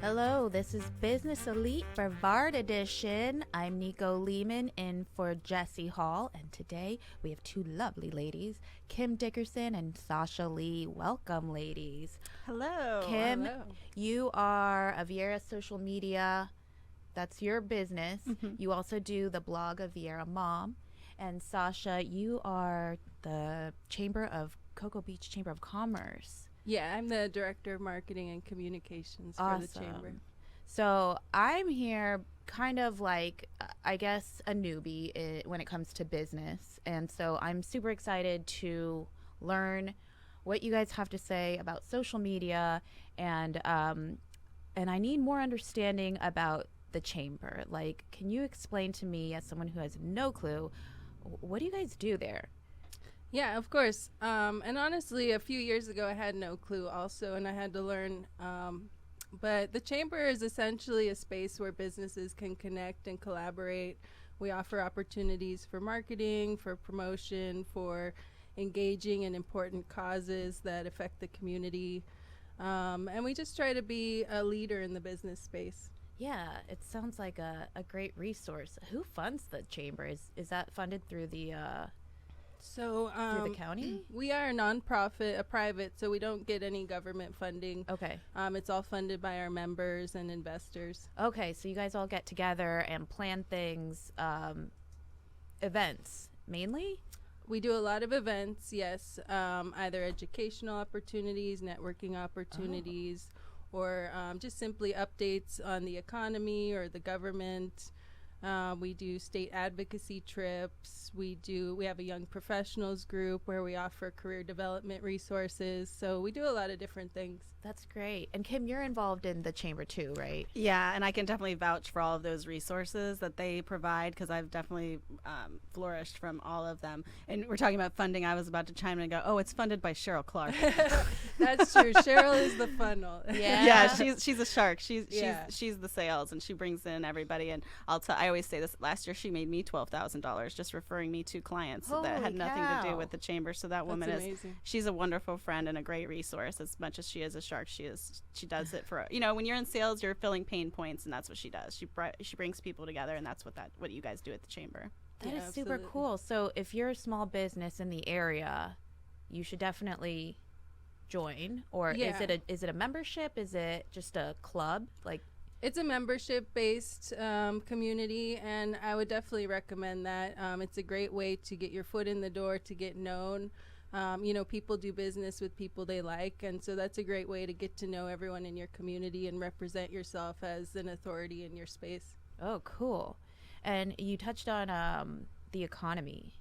Hello, this is Business Elite Brevard edition. I'm Nico Lehman in for Jesse Hall, and today we have two lovely ladies, Kim Dickerson and Sascha Lee. Welcome, ladies. Hello. Kim, Hello. you are a Viera social media. That's your business. Mm-hmm. You also do the blog of Viera Mom. And Sascha, you are the Cocoa Beach Chamber of Commerce. Yeah, I'm the Director of Marketing and Communications for the Chamber. So I'm here kind of like, I guess, a newbie when it comes to business. And so I'm super excited to learn what you guys have to say about social media. And I need more understanding about the Chamber. Like, can you explain to me, as someone who has no clue, what do you guys do there? Yeah, of course. And honestly, a few years ago, I had no clue also, and I had to learn. But the Chamber is essentially a space where businesses can connect and collaborate. We offer opportunities for marketing, for promotion, for engaging in important causes that affect the community. And we just try to be a leader in the business space. Yeah, it sounds like a great resource. Who funds the Chamber? Is that funded through the... through the county? We are a nonprofit, a private, so we don't get any government funding. Okay. It's all funded by our members and investors. Okay, so you guys all get together and plan things, events mainly? We do a lot of events, yes, either educational opportunities, networking opportunities, or just simply updates on the economy or the government. We do state advocacy trips. We have a young professionals group where we offer career development resources. So we do a lot of different things. That's great. And Kim, you're involved in the Chamber too, right? Yeah, and I can definitely vouch for all of those resources that they provide because I've definitely flourished from all of them. And we're talking about funding. I was about to chime in and go, oh, it's funded by Cheryl Clark. That's true. Cheryl is the funnel. Yeah, she's a shark. She's the sales, and she brings in everybody. And I always say this. Last year, she made me $12,000 just referring me to clients that had nothing to do with the Chamber. So that woman she's a wonderful friend and a great resource. As much as she is a shark, she does it for, when you're in sales, you're filling pain points, and that's what she does. She brings people together, and that's what you guys do at the Chamber. That is super cool. So if you're a small business in the area, you should definitely join. Or is it a membership? Is it just a club? It's a membership-based community, and I would definitely recommend that. It's a great way to get your foot in the door, to get known. People do business with people they like, and so that's a great way to get to know everyone in your community and represent yourself as an authority in your space. Oh, cool. And you touched on the economy.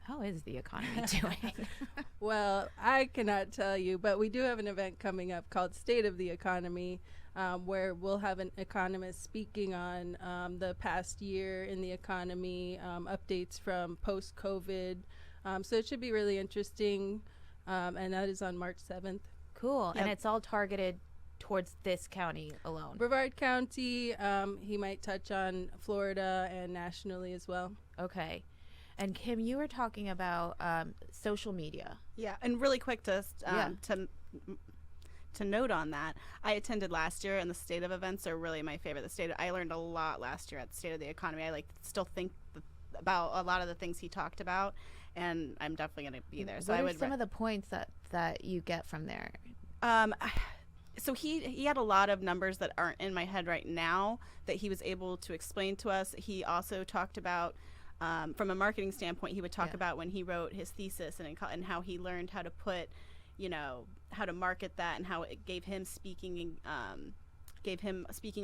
How is the economy doing? Well, I cannot tell you, but we do have an event coming up called State of the Economy, where we'll have an economist speaking on the past year in the economy, updates from post-COVID. So it should be really interesting, and that is on March 7th. Cool. Yep. And it's all targeted towards this county alone? Brevard County. He might touch on Florida and nationally as well. Okay. And Kim, you were talking about social media. Yeah, and really quick to note on that, I attended last year, and the state of events are really my favorite. I learned a lot last year at the State of the Economy. I still think about a lot of the things he talked about, and I'm definitely going to be there. So what are some of the points that you get from there? So he had a lot of numbers that aren't in my head right now that he was able to explain to us. He also talked about, from a marketing standpoint, he would talk about when he wrote his thesis and how he learned how to put, how to market that, and how it gave him speaking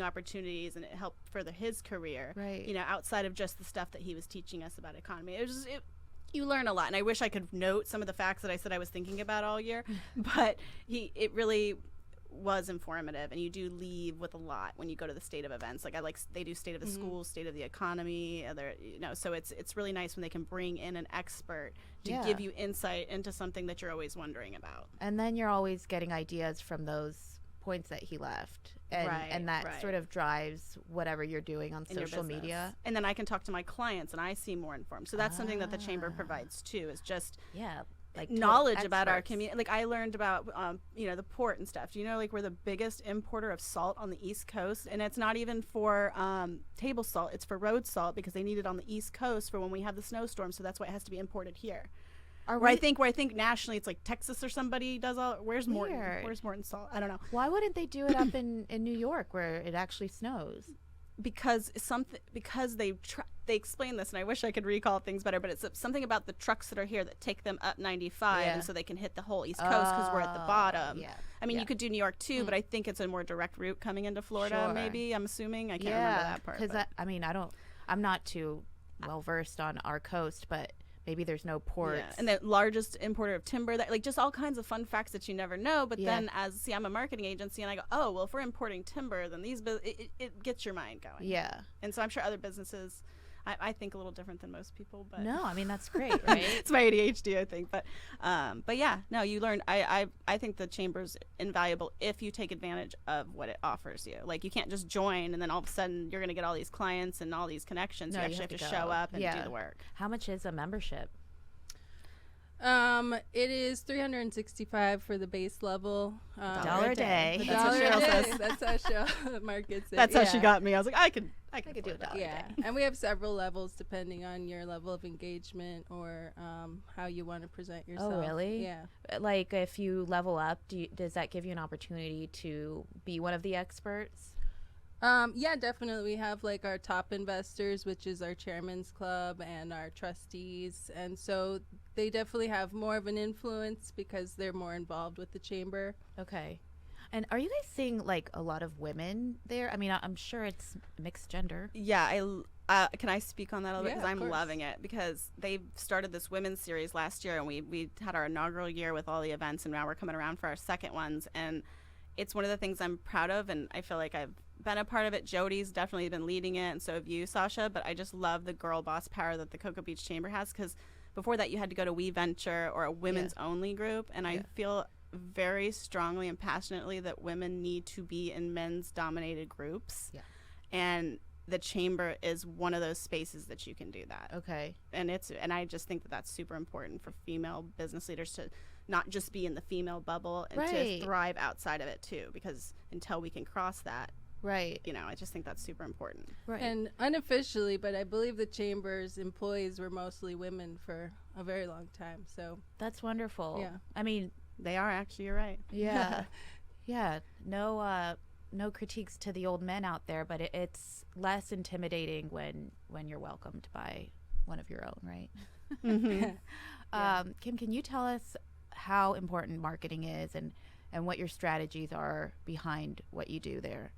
opportunities, and it helped further his career. Right. Outside of just the stuff that he was teaching us about economy. You learn a lot, and I wish I could note some of the facts that I said I was thinking about all year, but it really was informative, and you do leave with a lot when you go to the state of events. They do state of the schools, state of the economy, so it's really nice when they can bring in an expert to give you insight into something that you're always wondering about. And then you're always getting ideas from those points that he left. And that sort of drives whatever you're doing on social media. And then I can talk to my clients and I seem more informed. So that's something that the chamber provides too, is just like knowledge about our community. Like I learned about, the port and stuff. Do you know, like we're the biggest importer of salt on the East Coast, and it's not even for table salt. It's for road salt because they need it on the East Coast for when we have the snowstorm. So that's why it has to be imported here. Where I think nationally it's like Texas or somebody does all. Where's Morton? Where's Morton salt? I don't know. Why wouldn't they do it up in New York where it actually snows? Because they explain this, and I wish I could recall things better, but it's something about the trucks that are here that take them up 95, and so they can hit the whole East Coast because we're at the bottom. I mean, you could do New York too, but I think it's a more direct route coming into Florida. Maybe I'm assuming. I can't remember that part. Because I'm not too well versed on our coast, but maybe there's no ports. Yeah. And the largest importer of timber, that like just all kinds of fun facts that you never know. But then I'm a marketing agency and I go, oh, well, if we're importing timber, then it gets your mind going. Yeah. And so I'm sure other businesses, I think a little different than most people. But no, I mean, that's great, right? It's my ADHD, I think. But yeah, no, you learn. I think the chamber's invaluable if you take advantage of what it offers you. Like you can't just join and then all of a sudden you're going to get all these clients and all these connections. You actually have to show up and do the work. How much is a membership? It is $365 for the base level. $1 a day. That's what Cheryl says. That's how Cheryl markets it. That's how she got me. I was like, I could do it. Yeah, and we have several levels depending on your level of engagement or how you want to present yourself. Oh, really? Yeah. Like if you level up, does that give you an opportunity to be one of the experts? Yeah, definitely. We have like our top investors, which is our chairman's club and our trustees. And so they definitely have more of an influence because they're more involved with the chamber. Okay. And are you guys seeing like a lot of women there? I mean, I'm sure it's mixed gender. Yeah. Can I speak on that a little bit? Because I'm loving it because they started this women's series last year and we had our inaugural year with all the events and now we're coming around for our second ones. And it's one of the things I'm proud of and I feel like I've been a part of it. Jody's definitely been leading it and so have you, Sascha, but I just love the girl boss power that the Cocoa Beach Chamber has because before that you had to go to We Venture or a women's only group and I feel very strongly and passionately that women need to be in men's dominated groups and the chamber is one of those spaces that you can do that. Okay. And I just think that that's super important for female business leaders to not just be in the female bubble and to thrive outside of it too because until we can cross that, I just think that's super important. Right. And unofficially, but I believe the chamber's employees were mostly women for a very long time. So that's wonderful. Yeah. I mean, they are actually, you're right. Yeah. Yeah. No critiques to the old men out there, but it's less intimidating when you're welcomed by one of your own, right? Mm-hmm. Kim, can you tell us how important marketing is and what your strategies are behind what you do there?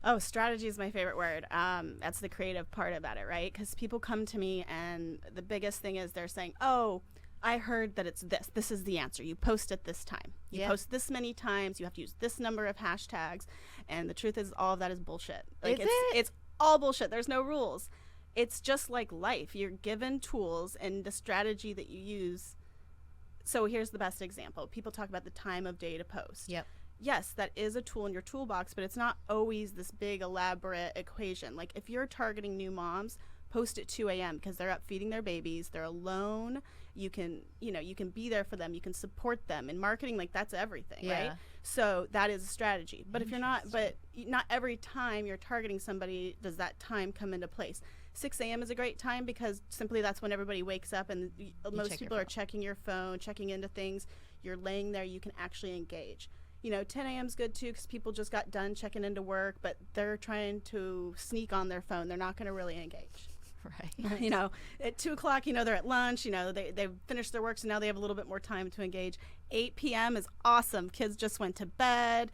Oh, strategy is my favorite word. That's the creative part about it, right? Because people come to me and the biggest thing is they're saying, oh, I heard that it's this. This is the answer. You post it this time. You post this many times. You have to use this number of hashtags. And the truth is all of that is bullshit. Like it's all bullshit. There's no rules. It's just like life. You're given tools and the strategy that you use. So here's the best example. People talk about the time of day to post. Yep. Yes, that is a tool in your toolbox, but it's not always this big elaborate equation. Like if you're targeting new moms, post at 2 a.m. because they're up feeding their babies. They're alone. You can be there for them. You can support them. In marketing, like that's everything, right? So that is a strategy. But if you're not every time you're targeting somebody does that time come into place. 6 a.m. is a great time because simply that's when everybody wakes up and most people are checking your phone, checking into things. You're laying there. You can actually engage. 10 a.m. is good too because people just got done checking into work, but they're trying to sneak on their phone. They're not going to really engage. Right. At 2 o'clock, they're at lunch, they've finished their work, so now they have a little bit more time to engage. 8 p.m. is awesome. Kids just went to bed.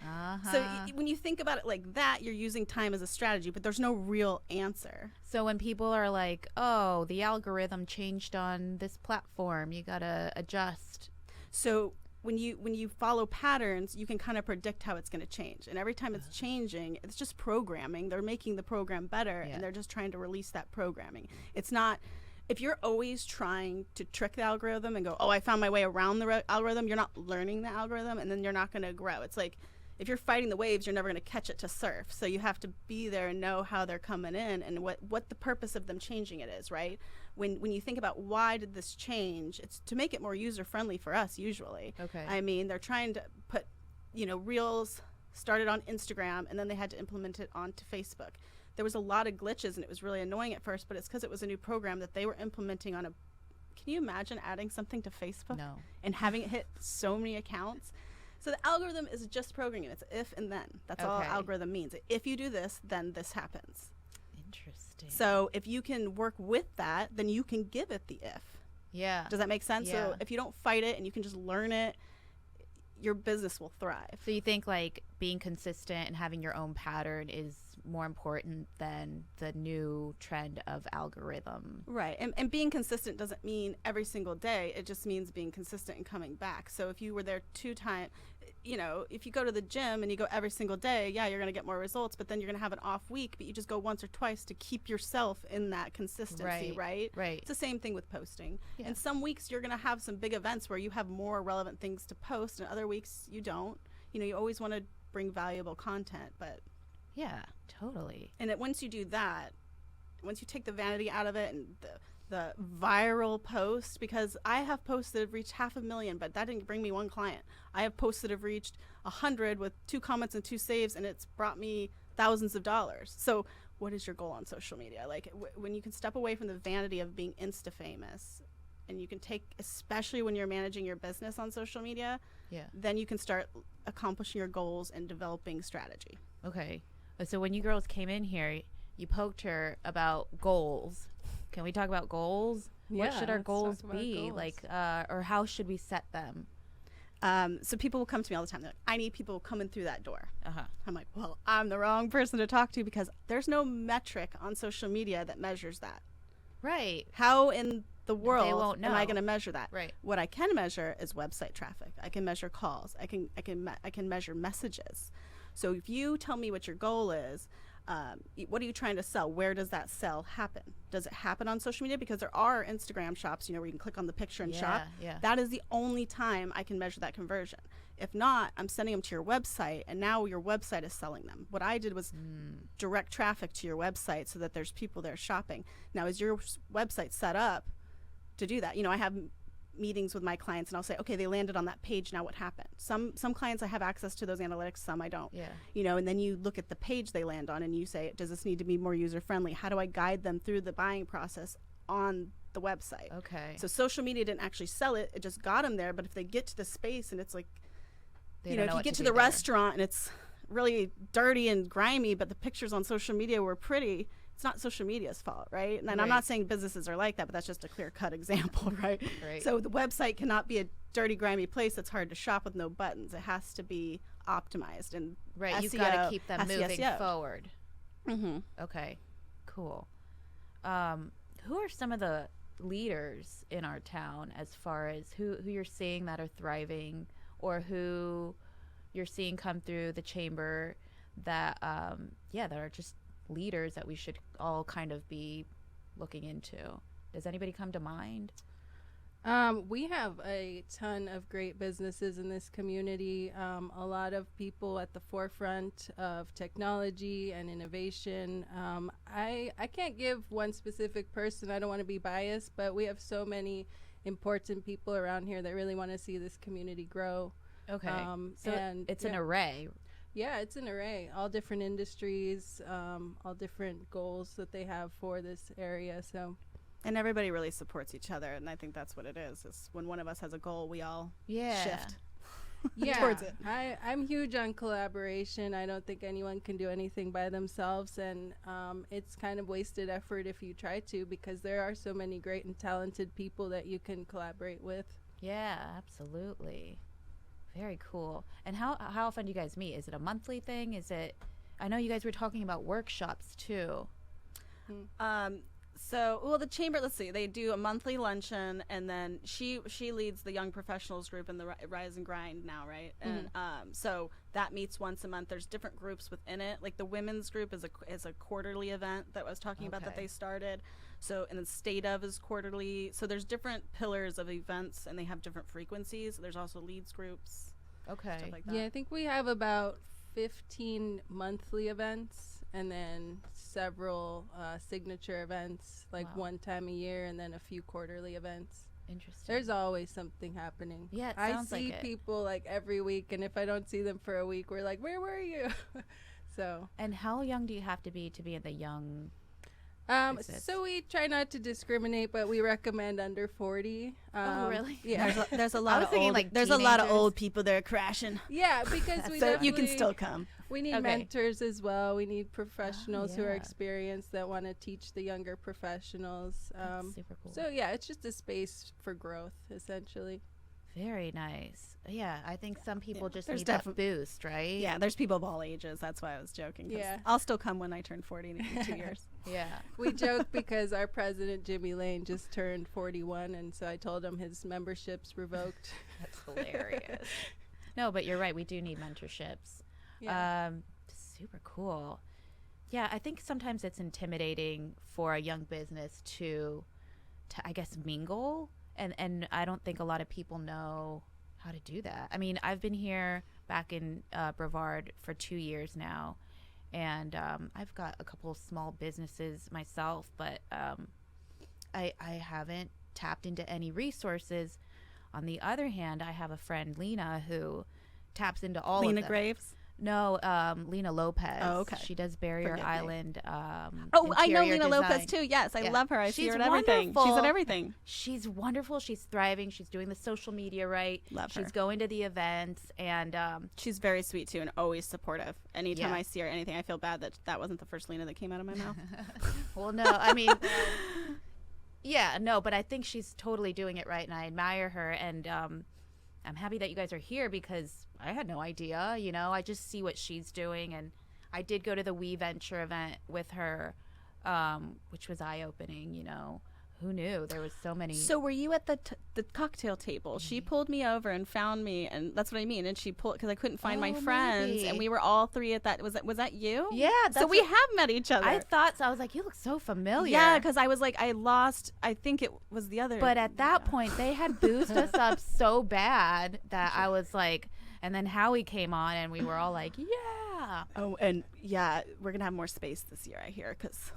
So when you think about it like that, you're using time as a strategy, but there's no real answer. So when people are like, oh, the algorithm changed on this platform, you got to adjust. So when you follow patterns, you can kind of predict how it's going to change. And every time it's changing, it's just programming. They're making the program better, and they're just trying to release that programming. It's not, if you're always trying to trick the algorithm and go, oh, I found my way around the algorithm, you're not learning the algorithm, and then you're not going to grow. It's like if you're fighting the waves, you're never going to catch it to surf. So you have to be there and know how they're coming in and what the purpose of them changing it is, right? When you think about why did this change, it's to make it more user friendly for us usually. Okay. I mean, they're trying to put, Reels started on Instagram and then they had to implement it onto Facebook. There was a lot of glitches and it was really annoying at first, but it's because it was a new program that they were implementing on a, can you imagine adding something to Facebook? No. And having it hit so many accounts? So the algorithm is just programming. It's if and then. That's all algorithm means. If you do this, then this happens. Interesting. So if you can work with that, then you can give it the if. Yeah. Does that make sense? Yeah. So if you don't fight it and you can just learn it, your business will thrive. So you think like being consistent and having your own pattern is more important than the new trend of algorithm. Right. And being consistent doesn't mean every single day. It just means being consistent and coming back. So if you were there 2 times, if you go to the gym and you go every single day, yeah, you're going to get more results, but then you're going to have an off week, but you just go once or twice to keep yourself in that consistency, right? Right. It's the same thing with posting. Yeah. And some weeks you're going to have some big events where you have more relevant things to post, and other weeks you don't. You always want to bring valuable content, but yeah, totally. and once you do that, once you take the vanity out of it and the viral post, because I have posts that have reached 500,000, but that didn't bring me 1 client. I have posts that have reached 100 with 2 comments and 2 saves, and it's brought me thousands of dollars. So what is your goal on social media? Like when you can step away from the vanity of being Insta famous, and you can take, especially when you're managing your business on social media, then you can start accomplishing your goals and developing strategy. Okay. So when you girls came in here, you poked her about goals. Can we talk about goals? Yeah, what should our let's goals talk about be? goals. Like, or how should we set them? So people will come to me all the time. They're like, I need people coming through that door. Uh-huh. I'm like, well, I'm the wrong person to talk to because there's no metric on social media that measures that. Right. How in the world won't am I know. going to measure that? Right. What I can measure is website traffic. I can measure calls. I can measure messages. So if you tell me what your goal is, what are you trying to sell? Where does that sell happen? Does it happen on social media? Because there are Instagram shops, where you can click on the picture and shop. Yeah. That is the only time I can measure that conversion. If not, I'm sending them to your website, and now your website is selling them. What I did was direct traffic to your website so that there's people there shopping. Now, is your website set up to do that? I have meetings with my clients and I'll say, okay, they landed on that page, now what happened? Some clients I have access to those analytics, some I don't. Yeah. And then you look at the page they land on and you say, does this need to be more user friendly? How do I guide them through the buying process on the website? Okay. So social media didn't actually sell it, it just got them there. But if they get to the space and it's like, They don't know if you what get to do the there. restaurant and it's really dirty and grimy, but the pictures on social media were pretty, it's not social media's fault, right? And I'm not saying businesses are like that, but that's just a clear-cut example, right? Right. So the website cannot be a dirty, grimy place that's hard to shop with no buttons. It has to be optimized. And Right. You've SEO, got to keep them moving SEO. forward. Mm-hmm. Okay. Cool. Who are some of the leaders in our town as far as who you're seeing that are thriving, or who you're seeing come through the chamber that that are just leaders that we should all kind of be looking into? Does anybody come to mind? We have a ton of great businesses in this community. A lot of people at the forefront of technology and innovation. I can't give one specific person. I don't want to be biased, but we have so many important people around here that really want to see this community grow. Okay. So and it's an array. Yeah, it's an array. All different industries, all different goals that they have for this area. So. And everybody really supports each other, and I think that's what it is. Is when one of us has a goal, we all shift towards it. I'm huge on collaboration. I don't think anyone can do anything by themselves, and it's kind of wasted effort if you try to, because there are so many great and talented people that you can collaborate with. Yeah, absolutely. Very cool. And how often do you guys meet? Is it a monthly thing? I know you guys were talking about workshops too. So, the chamber, let's see, they do a monthly luncheon, and then she leads the young professionals group in the Rise and Grind now, right? And so that meets once a month. There's different groups within it. Like the women's group is a quarterly event that I was talking about that they started. So, and then State of is quarterly. So there's different pillars of events, and they have different frequencies. There's also leads groups. Okay. Stuff like that. Yeah, I think we have about 15 monthly events and then several signature events, like Wow. one time a year, and then a few quarterly events. Interesting. There's always something happening. Yeah, it I sounds see like it. people like every week, and if I don't see them for a week, we're like, where were you? So And how young do you have to be in the young? Exists. so we try not to discriminate, but we recommend under 40. Oh, really? Yeah. There's a I lot was of thinking, old, like, there's a lot of teenagers. old people there crashing. Yeah, because we So you can definitely- still come. We need Okay. mentors as well. We need professionals who are yeah. experienced that want to teach the younger professionals. That's super cool. So yeah, it's just a space for growth, essentially. Very nice. Yeah, I think some people just There's need that boost, right? Yeah, there's people of all ages. That's why I was joking. 'Cause Yeah. I'll still come when I turn 40 in 2 years. Yeah. We joke because our president Jimmy Lane just turned 41, and so I told him his membership's revoked. That's hilarious. No, but you're right. We do need mentorships. Yeah. Super cool. Yeah, I think sometimes it's intimidating for a young business to I guess mingle, and I don't think a lot of people know how to do that. I mean, I've been here back in Brevard for 2 years now, and I've got a couple of small businesses myself, but I haven't tapped into any resources. On the other hand, I have a friend, Lena, who taps into all Lena of them. Graves. No, Lena Lopez. Oh, okay. She does Barrier Forgive me. Island. Oh, I know interior Lena Lopez design. too. Yes, I Yeah. love her. I see She's her at everything. She's wonderful. at everything. She's wonderful. She's thriving. She's doing the social media right. Love She's her. going to the events, and She's very sweet too and always supportive. Anytime Yeah. I see her, anything, I feel bad that wasn't the first Lena that came out of my mouth. well, no, I mean, yeah, no, but I think she's totally doing it right, and I admire her, and I'm happy that you guys are here because I had no idea. You know, I just see what she's doing, and I did go to the We Venture event with her, which was eye-opening. You know, who knew there was so many. So were you at the cocktail table? She pulled me over and found me, and that's what I mean. And she pulled because I couldn't find my Oh, friends, maybe. and we were all three at that. Was that you? Yeah, So that's we what- have met each other. I thought so. I was like, you look so familiar. Yeah, because I was like, I lost. I think it was the other. But at that point, they had boosted us up so bad that I was like, and then Howie came on, and we were all like, yeah. Oh, and yeah, we're gonna have more space this year, I hear, because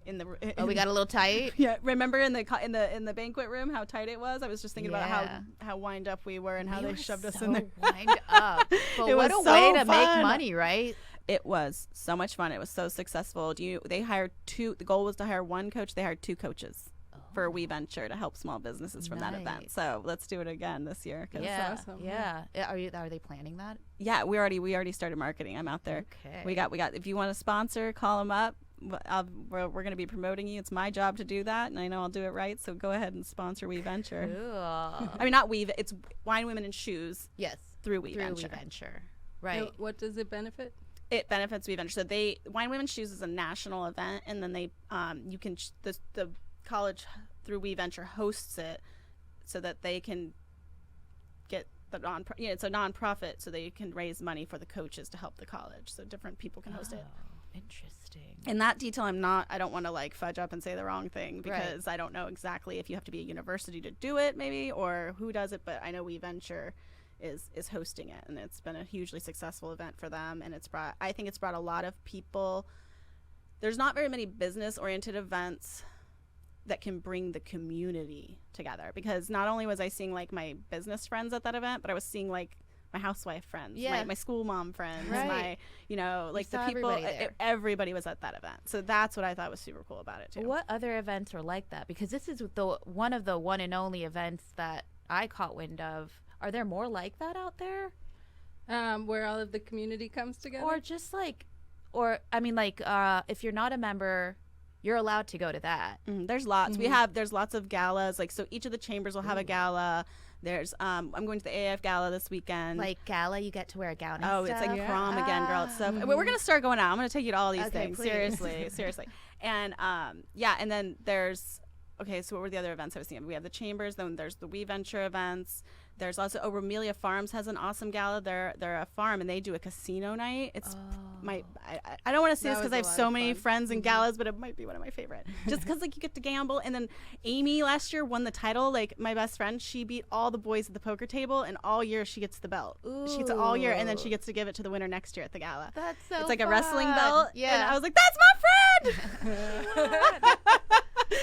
in the Oh, we got a little tight. yeah. Remember in the banquet room how tight it was? I was just thinking about Yeah. how wind up we were and how We they were shoved us so in there. wind up. But It what was a so way to make fun. money, right? It was so much fun. It was so successful. They hired two. The goal was to hire one coach. They hired two coaches for We Venture to help small businesses from that event. Nice. So let's do it again this year. 'Cause, Yeah, awesome. yeah. Are they planning that? yeah, we already started marketing. I'm out there. Okay. We got. If you want to sponsor, call them up. We're going to be promoting you. It's my job to do that, and I know I'll do it right. So go ahead and sponsor We Venture. Cool. I mean, not We. It's Wine, Women, and Shoes Yes. through We Through Venture. We Venture. So Right. what does it benefit? It benefits We Venture. So Wine, Women, Shoes is a national event, and then you can the college through We Venture hosts it so that they can get the it's a nonprofit, so they can raise money for the coaches to help the college. So different people can host it. Interesting. In that detail, I don't want to like fudge up and say the wrong thing because I don't know exactly if you have to be a university to do it maybe or who does it, but I know We Venture is hosting it, and it's been a hugely successful event for them, and I think it's brought a lot of people. There's not very many business oriented events that can bring the community together, because not only was I seeing like my business friends at that event, but I was seeing like my housewife friends, my school mom friends, Right. like the saw people, everybody there. everybody was at that event. So that's what I thought was super cool about it too. What other events are like that? Because this is one of the one and only events that I caught wind of. Are there more like that out there? Where all of the community comes together? Or just like, if you're not a member, you're allowed to go to that. There's lots. There's lots of galas. Like, so each of the chambers will have a gala. There's I'm going to the AF gala this weekend. Like gala, you get to wear a gown and Oh, stuff. it's like prom again, girl. It's so we're gonna start going out. I'm gonna take you to all these things. please. Seriously. And and then there's okay, so what were the other events I was thinking? We have the chambers, then there's the We Venture events. There's also Romelia Farms has an awesome gala. They're a farm and they do a casino night. It's I don't want to say this because I have so many friends in galas, but it might be one of my favorite. Just because like you get to gamble. And then Amy last year won the title. Like my best friend, she beat all the boys at the poker table, and all year she gets the belt. Ooh. She gets it all year, and then she gets to give it to the winner next year at the gala. That's so It's like fun. a wrestling belt. Yeah. And I was like, that's my friend.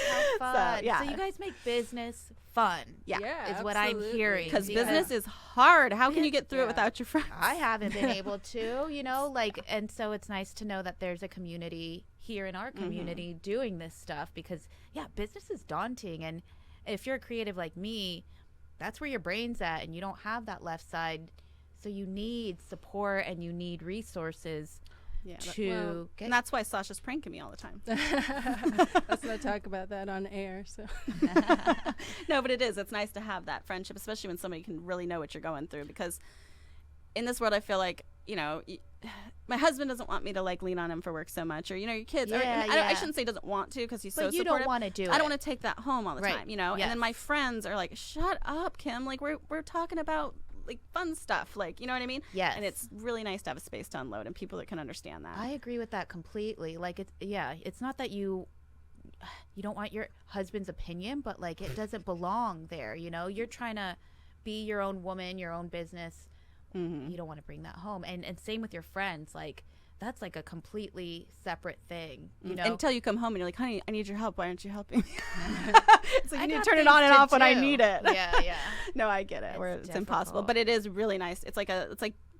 How fun. So, yeah. So you guys make business fun. Yeah, is what I'm hearing. Because business is hard. How can you get through it Yeah. without your friends? I haven't been able to, you know, like, and so it's nice to know that there's a community here in our community doing this stuff because, yeah, business is daunting. And if you're a creative like me, that's where your brain's at and you don't have that left side. So you need support and you need resources to get. And that's why Sasha's pranking me all the time. Let's not talk about that on air. So No, but it is. It's nice to have that friendship, especially when somebody can really know what you're going through. Because in this world, I feel like, you know, my husband doesn't want me to like lean on him for work so much, or you know, your kids. I shouldn't say doesn't want to because he's so supportive. But you don't want to do it. I don't want to take that home all the time, you know. Yes. And then my friends are like, "Shut up, Kim! Like we're talking about like fun stuff, like you know what I mean?" Yes. And it's really nice to have a space to unload and people that can understand that. I agree with that completely. Like it's not that you don't want your husband's opinion, but like it doesn't belong there, you know? You're trying to be your own woman, your own business. You don't want to bring that home. And same with your friends. Like that's like a completely separate thing, you know? Until you come home and you're like, "Honey, I need your help. Why aren't you helping me?" It's like I you need to got turn it things on and to off when I do. need it. Yeah. No, I get it. Where it's impossible, difficult. but it is really nice. It's like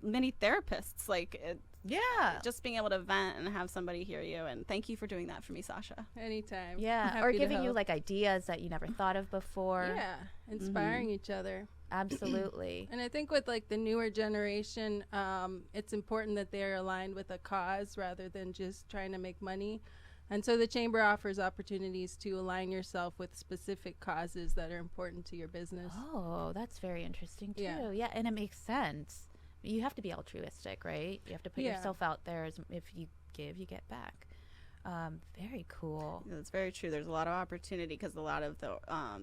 mini therapists. Like Yeah. just being able to vent and have somebody hear you. And thank you for doing that for me, Sasha. anytime. Yeah. Happy Or to giving you help. like ideas that you never thought of before. Yeah, inspiring each other. Absolutely. And I think with like the newer generation, it's important that they're aligned with a cause rather than just trying to make money. And so the chamber offers opportunities to align yourself with specific causes that are important to your business. Oh, that's very interesting too. Yeah. Yeah, and it makes sense. You have to be altruistic, right? You have to put yourself out there. If you give, you get back. Very cool. That's very true. There's a lot of opportunity because a lot of the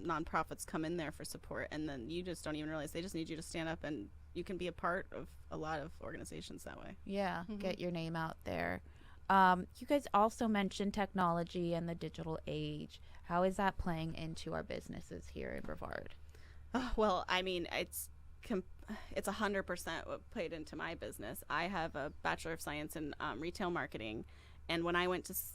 nonprofits come in there for support, and then you just don't even realize they just need you to stand up, and you can be a part of a lot of organizations that way. Yeah, get your name out there. You guys also mentioned technology and the digital age. How is that playing into our businesses here in Brevard? Oh, well, I mean, it's 100% what played into my business. I have a Bachelor of Science in retail marketing. And when I was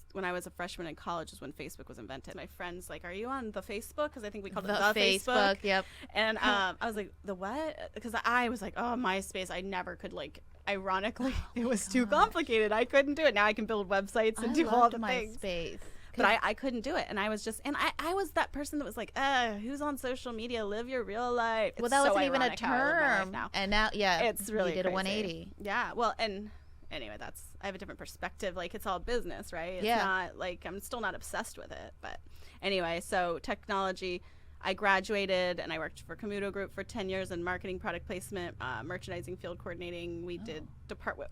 a freshman in college is when Facebook was invented. My friends like, "Are you on the Facebook?" Because I think we called it the Facebook. Yep. And I was like, "The what?" Because I was like, "Oh, MySpace." I never could like. Ironically, it was too complicated. I couldn't do it. Now I can build websites and do all the things. MySpace. But I couldn't do it. And I was just, and I was that person that was like, who's on social media? Live your real life. Well, that so wasn't even a ironic how I live my life term. now. And now, yeah, It's really you did crazy. a 180. Yeah. Well, and anyway, I have a different perspective. Like, it's all business, right? It's Yeah. not like, I'm still not obsessed with it. But anyway, so technology, I graduated and I worked for Commuto Group for 10 years in marketing, product placement, merchandising, field coordinating. We did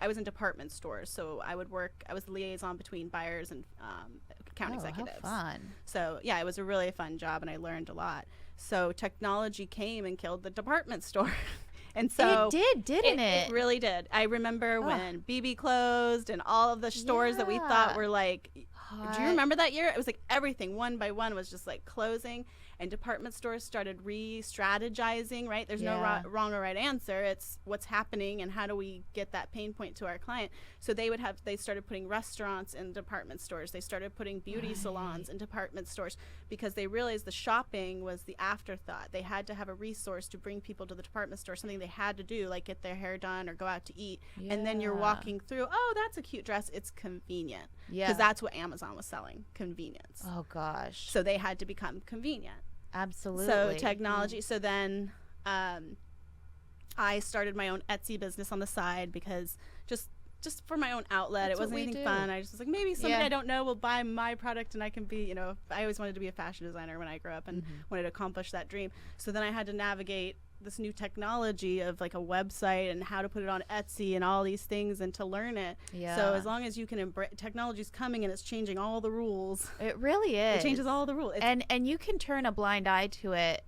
I was in department stores. So I was the liaison between buyers and account executives. How fun. So yeah, it was a really fun job and I learned a lot. So technology came and killed the department store. And so it did, didn't it? It really did. I remember when BB closed and all of the stores that we thought were like, do you remember that year? It was like everything one by one was just like closing, and department stores started re-strategizing, right? There's no wrong or right answer. It's what's happening and how do we get that pain point to our client. So they started putting restaurants in department stores. They started putting beauty salons in department stores because they realized the shopping was the afterthought. They had to have a resource to bring people to the department store, something they had to do, like get their hair done or go out to eat. And then you're walking through, oh, that's a cute dress. It's convenient. Yeah. Because that's what Amazon was selling, convenience. Oh, gosh. So they had to become convenient. Absolutely. So technology. So then I started my own Etsy business on the side because just just for my own outlet. That's it wasn't anything fun. I just was like, maybe somebody I don't know will buy my product and I can be, I always wanted to be a fashion designer when I grew up and wanted to accomplish that dream. So then I had to navigate this new technology of like a website and how to put it on Etsy and all these things and to learn it. Yeah. So as long as you can embrace, technology's coming and it's changing all the rules. It really is. It changes all the rules. And you can turn a blind eye to it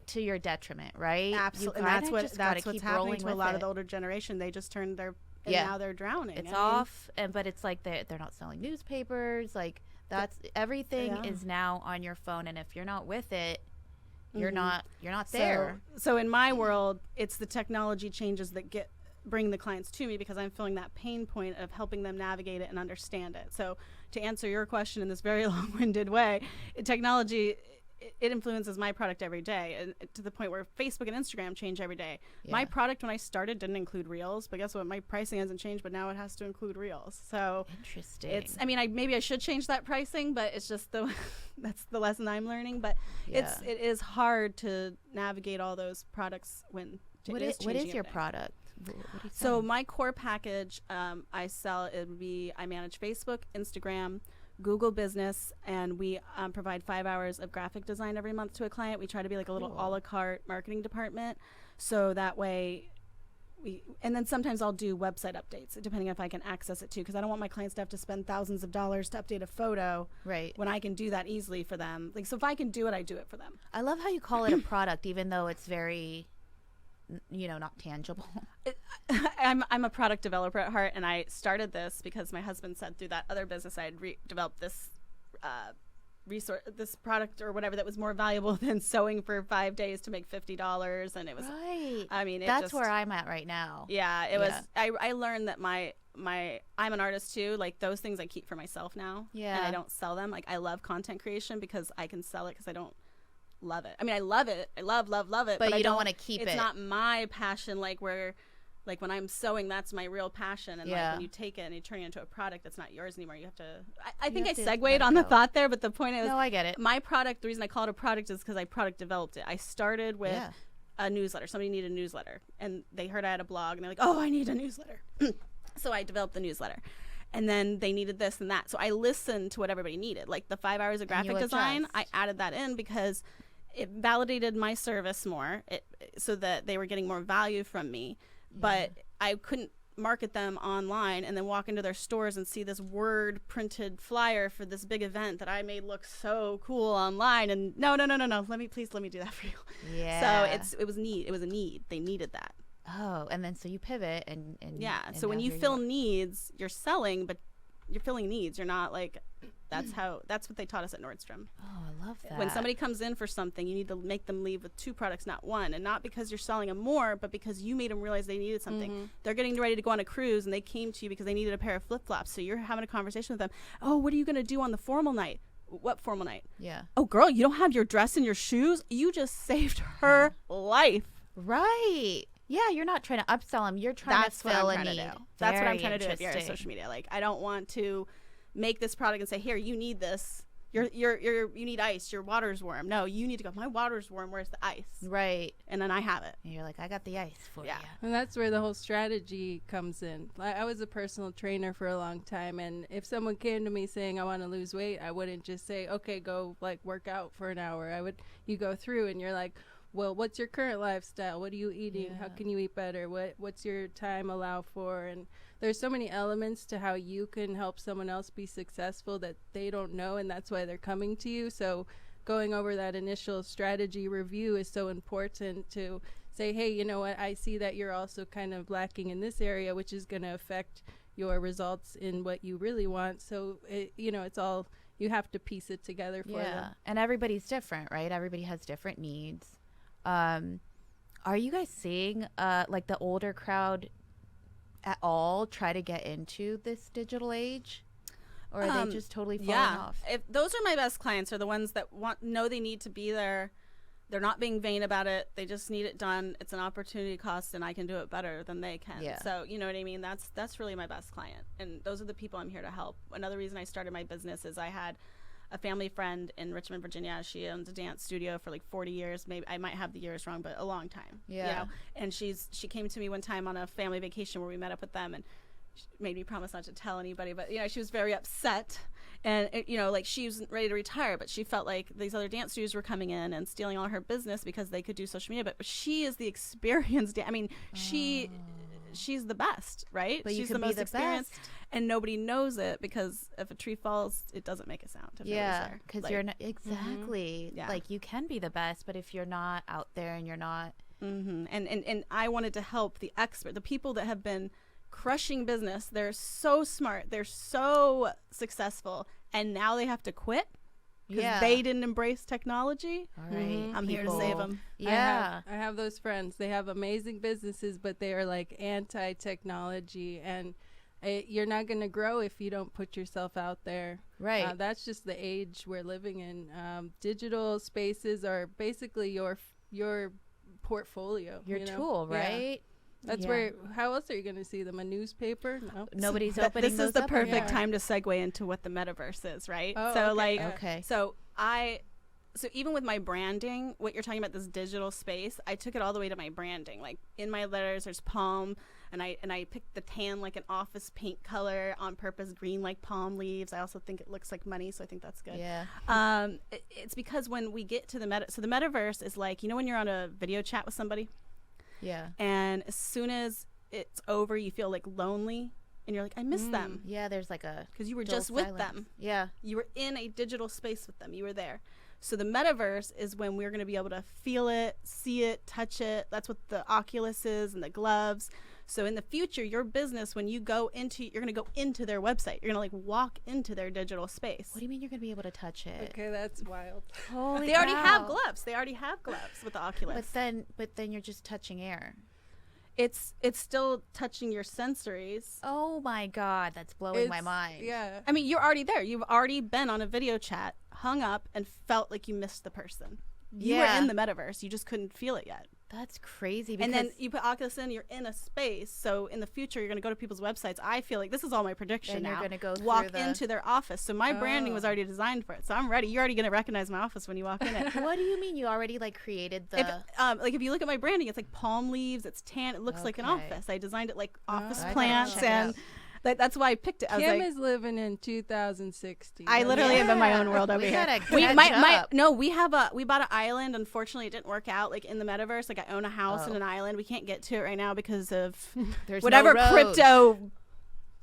to your detriment, right? Absolutely. And that's what's happening to a lot of the older generation. They just turned their and now they're drowning. It's off, but it's like they're not selling newspapers. Like everything is now on your phone, and if you're not with it, you're not there. So in my world, it's the technology changes that bring the clients to me because I'm feeling that pain point of helping them navigate it and understand it. So to answer your question in this very long-winded way, technology, it influences my product every day, and to the point where Facebook and Instagram change every day. My product when I started didn't include Reels, but guess what? My pricing hasn't changed, but now it has to include Reels. So interesting. Maybe I should change that pricing, but it's just that's the lesson I'm learning. But it is hard to navigate all those products when what is your product? So my core package, I manage Facebook, Instagram, Google Business, and we provide 5 hours of graphic design every month to a client. We try to be like a little a la carte marketing department, so that way and then sometimes I'll do website updates depending if I can access it too, because I don't want my clients to have to spend thousands of dollars to update a photo when I can do that easily for them. Like, so if I can do it, I do it for them. I love how you call it a product, even though it's very not tangible. I'm a product developer at heart, and I started this because my husband said through that other business I had developed this this product or whatever that was more valuable than sewing for 5 days to make $50, and it was I mean, that's where I'm at right now. Yeah, it was. I learned that I'm an artist too. Like, those things I keep for myself now. Yeah, and I don't sell them. Like, I love content creation because I can sell it because I don't love it. I mean, I love it. I love it. But you don't want to keep it. It's not my passion. Like when I'm sewing, that's my real passion. And like when you take it and you turn it into a product, it's not yours anymore. You have to. I think I segued on the thought there, but the point is, no, I get it. My product. The reason I call it a product is because I product developed it. I started with a newsletter. Somebody needed a newsletter, and they heard I had a blog, and they're like, "Oh, I need a newsletter." So I developed the newsletter. And then they needed this and that. So I listened to what everybody needed. Like the 5 hours of graphic design, I added that in because it validated my service more, so that they were getting more value from me. But I couldn't market them online and then walk into their stores and see this word printed flyer for this big event that I made look so cool online. And no. Let me do that for you. Yeah. So it was a need. They needed that. Oh, and then so you pivot and so when you fill needs, you're selling, but you're filling needs. You're not like, that's what they taught us at Nordstrom. Oh, I love that. When somebody comes in for something, you need to make them leave with 2 products, not 1, and not because you're selling them more, but because you made them realize they needed something. They're getting ready to go on a cruise, and they came to you because they needed a pair of flip-flops. So you're having a conversation with them. Oh, what are you going to do on the formal night? What formal night? Yeah. Oh, girl, you don't have your dress and your shoes? You just saved her life. Right. Yeah, you're not trying to upsell them. You're trying to fill a need. That's what I'm trying to do if you're on social media. Like, I don't want to make this product and say, here, you need this. You need ice. Your water's warm. No, you need to go, my water's warm. Where's the ice? Right. And then I have it. And you're like, I got the ice for you. And that's where the whole strategy comes in. I was a personal trainer for a long time, and if someone came to me saying I want to lose weight, I wouldn't just say, okay, go like work out for an hour. You go through and you're like, well, what's your current lifestyle? What are you eating? How can you eat better? What's your time allow for? And there's so many elements to how you can help someone else be successful that they don't know, and that's why they're coming to you. So going over that initial strategy review is so important to say, hey, you know what? I see that you're also kind of lacking in this area, which is going to affect your results in what you really want. So, it's all, you have to piece it together for them. And everybody's different, right? Everybody has different needs. Are you guys seeing like the older crowd at all try to get into this digital age, or are they just totally falling off? Those are my best clients, are the ones that know they need to be there. They're not being vain about it. They just need it done. It's an opportunity cost, and I can do it better than they can. So you know what I mean? That's really my best client, and those are the people I'm here to help. Another reason I started my business is I had a family friend in Richmond, Virginia. She owns a dance studio for like 40 years. Maybe I might have the years wrong, but a long time. And she came to me one time on a family vacation where we met up with them, and made me promise not to tell anybody, but she was very upset. And like she was ready to retire, but she felt like these other dance studios were coming in and stealing all her business because they could do social media. But she is the experienced. I mean, she's the best, right? But she's the most experienced, and nobody knows it because if a tree falls, it doesn't make a sound. Yeah, because you're not exactly like you can be the best, but if you're not out there and you're not, and I wanted to help the people that have been crushing business. They're so smart, they're so successful, and now they have to quit because they didn't embrace technology. All right, I'm here to save them. I have those friends. They have amazing businesses, but they are like anti-technology, and you're not going to grow if you don't put yourself out there. Right. That's just the age we're living in. Digital spaces are basically your portfolio, your tool, right? That's where. How else are you going to see them? A newspaper? No. Nobody's opening. This is the perfect time to segue into what the metaverse is, right? Oh, okay. So even with my branding, what you're talking about, this digital space, I took it all the way to my branding. Like in my letters, there's palm, and I picked the tan like an office paint color on purpose, green like palm leaves. I also think it looks like money, so I think that's good. Yeah. It's because when we get to the metaverse is like, when you're on a video chat with somebody. Yeah. And as soon as it's over, you feel like lonely and you're like, I miss them. Yeah, there's like a... Because you were just with them. Yeah. You were in a digital space with them. You were there. So the metaverse is when we're going to be able to feel it, see it, touch it. That's what the Oculus is and the gloves. So in the future, your business, when you go into, you're going to go into their website. You're going to like walk into their digital space. What do you mean you're going to be able to touch it? Okay, that's wild. Holy They already have gloves. They already have gloves with the Oculus. But then you're just touching air. It's still touching your sensories. Oh my God, that's blowing my mind. Yeah. I mean, you're already there. You've already been on a video chat, hung up, and felt like you missed the person. You were in the metaverse. You just couldn't feel it yet. That's crazy. And then you put Oculus in, you're in a space. So in the future, you're going to go to people's websites. I feel like this is all my prediction now. You're going to go walk into their office. So my branding was already designed for it. So I'm ready. You're already going to recognize my office when you walk in it. What do you mean you already like created the... if you look at my branding, it's like palm leaves. It's tan. It looks like an office. I designed it like office I plants. And that's why I picked it. Kim is living in 2060. I literally am in my own world over here. We bought an island. Unfortunately, it didn't work out. Like in the metaverse, like I own a house in an island. We can't get to it right now because of whatever crypto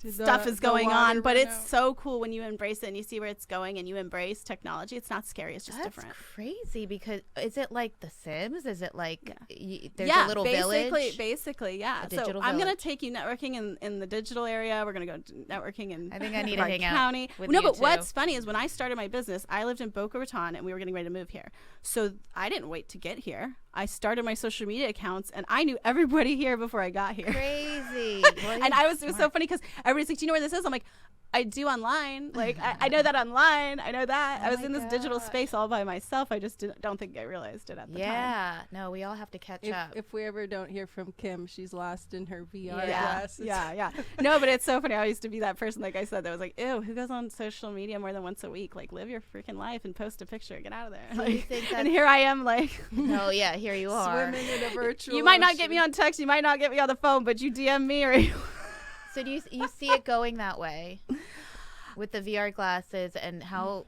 stuff is going on. But it's so cool when you embrace it and you see where it's going and you embrace technology. It's not scary. It's just different. That's crazy because is it like The Sims? Is it like there's a little village? Basically, yeah. So I'm going to take you networking in the digital area. We're going to go networking in I think I need to hang County. out with No, you but too. what's funny is when I started my business, I lived in Boca Raton and we were getting ready to move here. So I didn't wait to get here. I started my social media accounts and I knew everybody here before I got here. Crazy. And it was so funny because everybody's like, do you know where this is? I'm like, I do online. Like, I know that online. I know that. I was in this digital space all by myself. I just don't think I realized it at the time. Yeah. No, we all have to catch up. If we ever don't hear from Kim, she's lost in her VR glasses. Yeah. No, but it's so funny. I used to be that person, like I said, that was like, ew, who goes on social media more than once a week? Like, live your freaking life and post a picture. Get out of there. Do you think and here I am, like. No, yeah, here you are. Swimming in a virtual You might not ocean. get me on text. You might not get me on the phone, but you DM me or So do you see it going that way with the VR glasses and how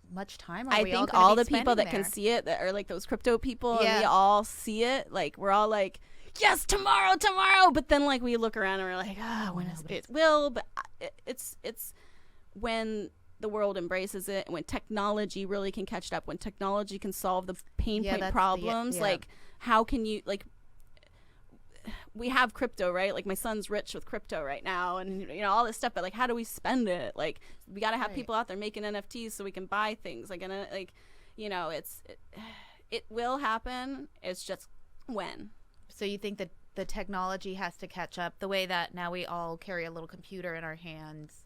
much time are we all think all be the people that there? can see it that are like those crypto people and Yeah. we all see it, like we're all like, yes, tomorrow, but then like we look around and we're like, when is it? But it's when the world embraces it, when technology really can catch up, when technology can solve the pain point problems, like how can you, like, we have crypto, right? Like my son's rich with crypto right now and all this stuff, but like how do we spend it? Like we got to have people out there making NFTs so we can buy things it will happen. It's just when. So you think that the technology has to catch up the way that now we all carry a little computer in our hands?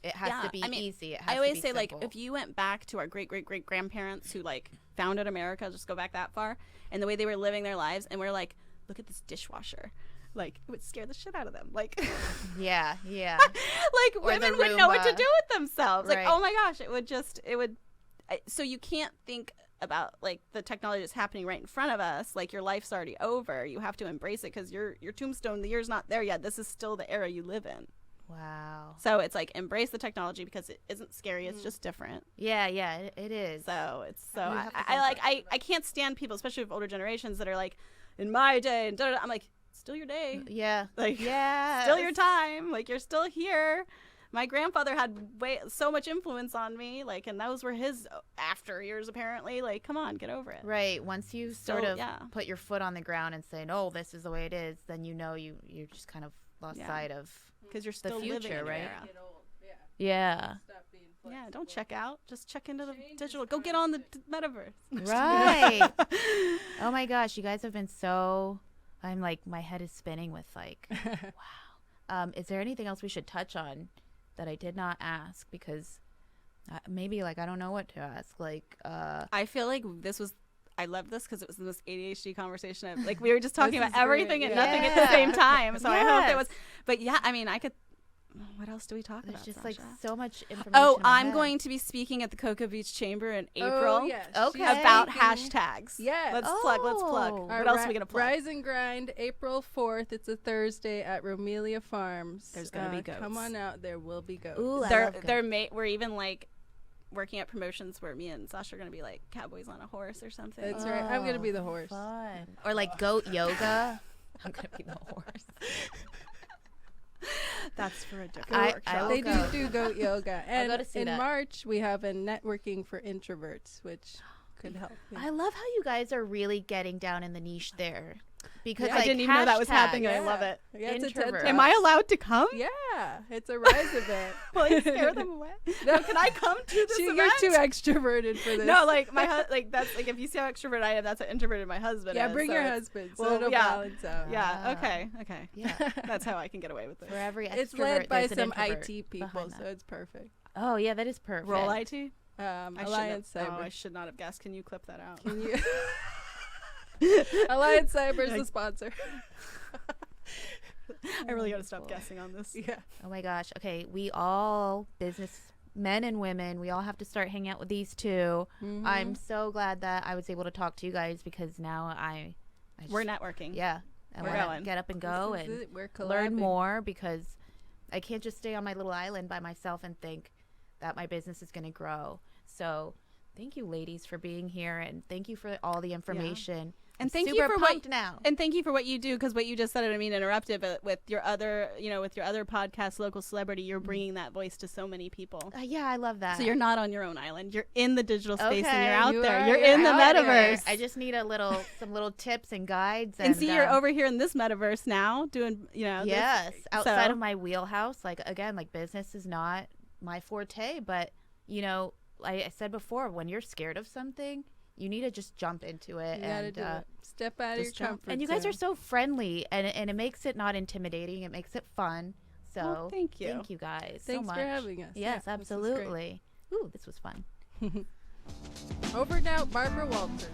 It has to be easy. It has I always to be say simple. like if you went back to our great grandparents who like founded America, just go back that far, and the way they were living their lives, and we're like, look at this dishwasher. Like, it would scare the shit out of them. Like, yeah. Like, Or women the wouldn't know what to Roomba. do with themselves. Like, Right. oh my gosh, it would. So you can't think about like the technology that's happening right in front of us. Like your life's already over. You have to embrace it because your tombstone, the year's not there yet. This is still the era you live in. Wow. So it's like embrace the technology because it isn't scary. It's just different. Yeah, it is. So it's so I can't stand people, especially with older generations, that are like, in my day, and da-da-da. I'm like, still your day. Yeah. Like, yeah. Still your time. Like, you're still here. My grandfather had so much influence on me, like, and those were his after years, apparently. Like, come on, get over it. Right. Once you sort of put your foot on the ground and say, no, this is the way it is, then you just kind of lost sight of because you're still the future, living in right? era. Yeah. Yeah, don't check out. Just check into the digital. Go get on the metaverse. Right. Oh my gosh, you guys have been I'm like, my head is spinning with like, wow. Is there anything else we should touch on that I did not ask? Because maybe like I don't know what to ask. Like, I feel like I love this because it was the most ADHD conversation. Like we were just talking about everything and nothing at the same time. So I hope it was. But yeah, I mean, I could. What else do we talk about? There's just Sascha? like so much information. Oh, I'm going to be speaking at the Cocoa Beach Chamber in April. Oh, yes. Okay. About hashtags. Yes. Let's plug. What else are we gonna plug? Rise and Grind, April 4th. It's a Thursday at Romelia Farms. There's gonna be goats. Come on out. There will be goats. Ooh, we're even like working at promotions where me and Sascha are gonna be like cowboys on a horse or something. That's right. I'm gonna be the horse. Fun. Or like goat yoga. I'm gonna be the horse. That's for a different workshop. They do goat yoga. And I'll go to see in that. March, we have a networking for introverts, which could help. Yeah. I love how you guys are really getting down in the niche there. Because I didn't even know that was happening. I love it. Yeah, it's a TED Introverts. Talk. Am I allowed to come? Yeah, it's a Rise event. Will you scare them away? No, can I come to this event? You're too extroverted for this. No, like that's like if you see how extroverted I am, that's how introverted my husband is. Yeah, bring your husband so it'll balance out. Yeah, okay. Yeah. That's how I can get away with this. For every extrovert, It's led by there's an some introvert IT people, behind so that. it's perfect. Oh, yeah, that is perfect. Roll IT? Alliance Cyber. Oh, I should not have guessed. Can you clip that out? Can you? Alliance Cyber is the sponsor. I really got to stop guessing on this. Yeah. Oh my gosh. Okay, we all business men and women, we all have to start hanging out with these two. Mm-hmm. I'm so glad that I was able to talk to you guys because now we're networking. Yeah. I We're want going. to get up and go and learn more because I can't just stay on my little island by myself and think that my business is going to grow. So thank you, ladies, for being here, and thank you for all the information. And thank you for thank you for what you do, because what you just said, I didn't mean to interrupt it, but with your other, with your other podcast, Local Celebrity, you're bringing that voice to so many people. Yeah, I love that. So you're not on your own island. You're in the digital space and you're out You there. are. You're in the out metaverse. there. I just need some little tips and guides. And see, you're over here in this metaverse now doing, yes, outside of my wheelhouse. Like, again, like business is not my forte, but, like I said before, when you're scared of something, you need to just jump into it. You gotta do it. Step out of your comfort zone. And you guys are so friendly, and it makes it not intimidating. It makes it fun. So thank you. Thank you guys Thanks so much. for having us. Yes, Yeah, absolutely. Ooh, this was fun. Over and out, Barbara Walters.